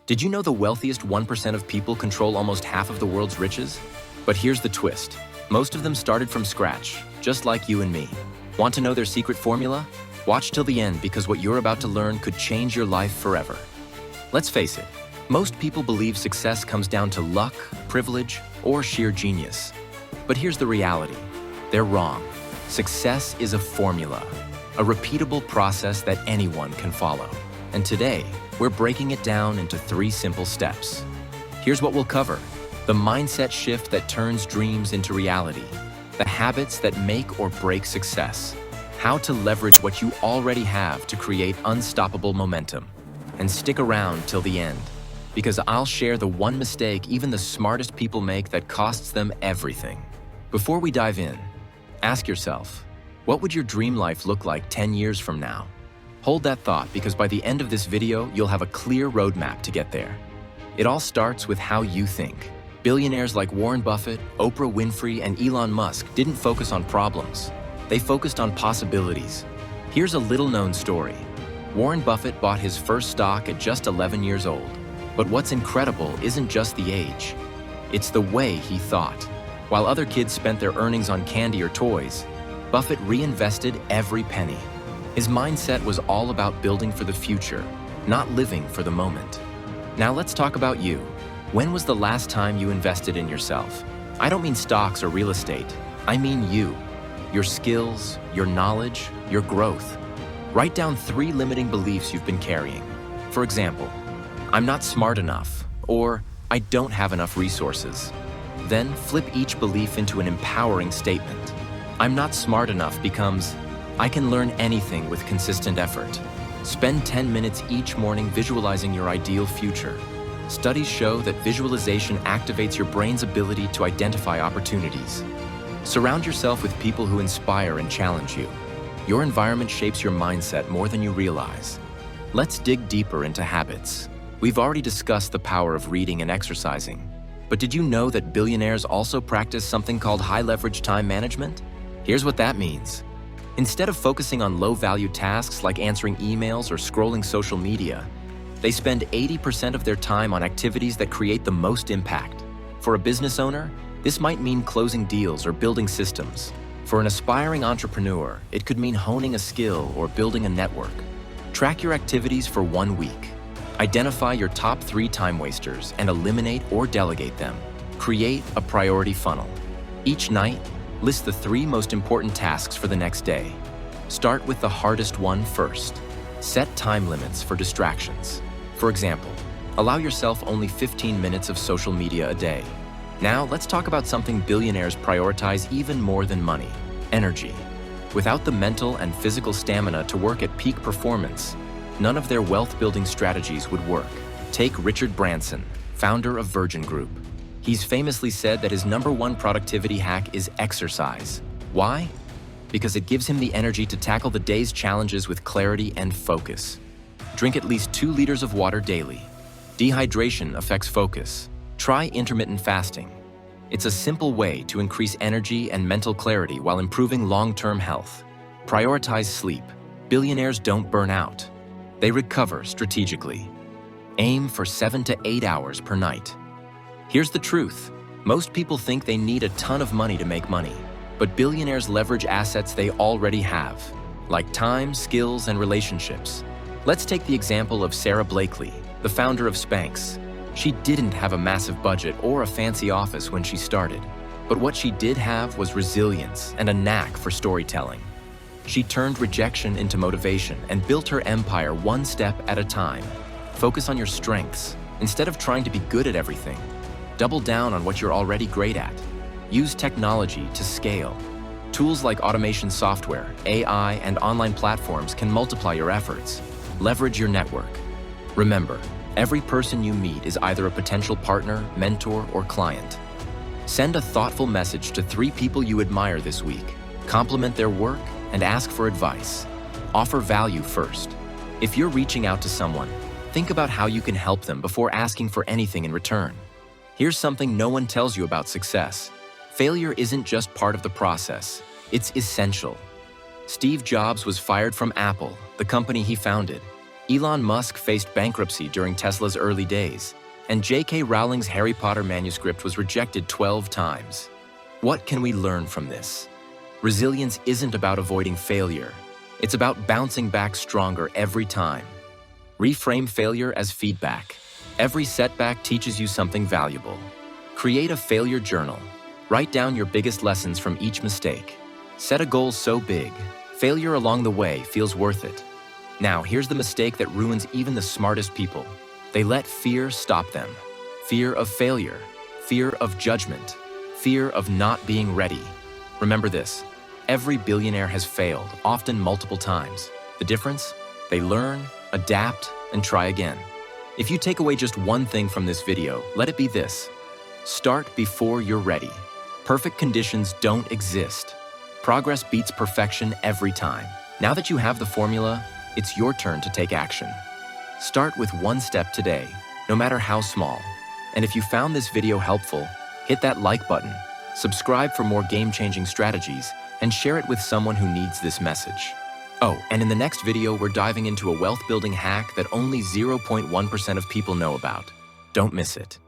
Did you know the wealthiest 1% of people control almost half of the world's riches? But here's the twist. Most of them started from scratch, just like you and me. Want to know their secret formula? Watch till the end because what you're about to learn could change your life forever. Let's face it, most people believe success comes down to luck, privilege, or sheer genius. But here's the reality. They're wrong. Success is a formula, a repeatable process that anyone can follow. And today, we're breaking it down into 3 simple steps. Here's what we'll cover: the mindset shift that turns dreams into reality, the habits that make or break success, how to leverage what you already have to create unstoppable momentum. And stick around till the end, because I'll share the one mistake even the smartest people make that costs them everything. Before we dive in, ask yourself, what would your dream life look like 10 years from now? Hold that thought because by the end of this video, you'll have a clear roadmap to get there. It all starts with how you think. Billionaires like Warren Buffett, Oprah Winfrey, and Elon Musk didn't focus on problems. They focused on possibilities. Here's a little-known story. Warren Buffett bought his first stock at just 11 years old. But what's incredible isn't just the age. It's the way he thought. While other kids spent their earnings on candy or toys, Buffett reinvested every penny. His mindset was all about building for the future, not living for the moment. Now let's talk about you. When was the last time you invested in yourself? I don't mean stocks or real estate. I mean you. Your skills, your knowledge, your growth. Write down 3 limiting beliefs you've been carrying. For example, I'm not smart enough, or I don't have enough resources. Then flip each belief into an empowering statement. I'm not smart enough becomes, I can learn anything with consistent effort. Spend 10 minutes each morning visualizing your ideal future. Studies show that visualization activates your brain's ability to identify opportunities. Surround yourself with people who inspire and challenge you. Your environment shapes your mindset more than you realize. Let's dig deeper into habits. We've already discussed the power of reading and exercising. But did you know that billionaires also practice something called high-leverage time management? Here's what that means. Instead of focusing on low-value tasks like answering emails or scrolling social media, they spend 80% of their time on activities that create the most impact. For a business owner, this might mean closing deals or building systems. For an aspiring entrepreneur, it could mean honing a skill or building a network. Track your activities for 1 week. Identify your top 3 time wasters and eliminate or delegate them. Create a priority funnel. Each night, list the 3 most important tasks for the next day. Start with the hardest one first. Set time limits for distractions. For example, allow yourself only 15 minutes of social media a day. Now, let's talk about something billionaires prioritize even more than money: energy. Without the mental and physical stamina to work at peak performance, none of their wealth-building strategies would work. Take Richard Branson, founder of Virgin Group. He's famously said that his #1 productivity hack is exercise. Why? Because it gives him the energy to tackle the day's challenges with clarity and focus. Drink at least 2 liters of water daily. Dehydration affects focus. Try intermittent fasting. It's a simple way to increase energy and mental clarity while improving long-term health. Prioritize sleep. Billionaires don't burn out. They recover strategically. Aim for 7 to 8 hours per night. Here's the truth. Most people think they need a ton of money to make money, but billionaires leverage assets they already have, like time, skills, and relationships. Let's take the example of Sarah Blakely, the founder of Spanx. She didn't have a massive budget or a fancy office when she started, but what she did have was resilience and a knack for storytelling. She turned rejection into motivation and built her empire 1 step at a time. Focus on your strengths. Instead of trying to be good at everything, double down on what you're already great at. Use technology to scale. Tools like automation software, AI, and online platforms can multiply your efforts. Leverage your network. Remember, every person you meet is either a potential partner, mentor, or client. Send a thoughtful message to 3 people you admire this week. Compliment their work and ask for advice. Offer value first. If you're reaching out to someone, think about how you can help them before asking for anything in return. Here's something no one tells you about success. Failure isn't just part of the process, it's essential. Steve Jobs was fired from Apple, the company he founded. Elon Musk faced bankruptcy during Tesla's early days, and J.K. Rowling's Harry Potter manuscript was rejected 12 times. What can we learn from this? Resilience isn't about avoiding failure. It's about bouncing back stronger every time. Reframe failure as feedback. Every setback teaches you something valuable. Create a failure journal. Write down your biggest lessons from each mistake. Set a goal so big, failure along the way feels worth it. Now, here's the mistake that ruins even the smartest people. They let fear stop them. Fear of failure, fear of judgment, fear of not being ready. Remember this, every billionaire has failed, often multiple times. The difference? They learn, adapt, and try again. If you take away just one thing from this video, let it be this. Start before you're ready. Perfect conditions don't exist. Progress beats perfection every time. Now that you have the formula, it's your turn to take action. Start with one step today, no matter how small. And if you found this video helpful, hit that like button, subscribe for more game-changing strategies, and share it with someone who needs this message. Oh, and in the next video, we're diving into a wealth-building hack that only 0.1% of people know about. Don't miss it.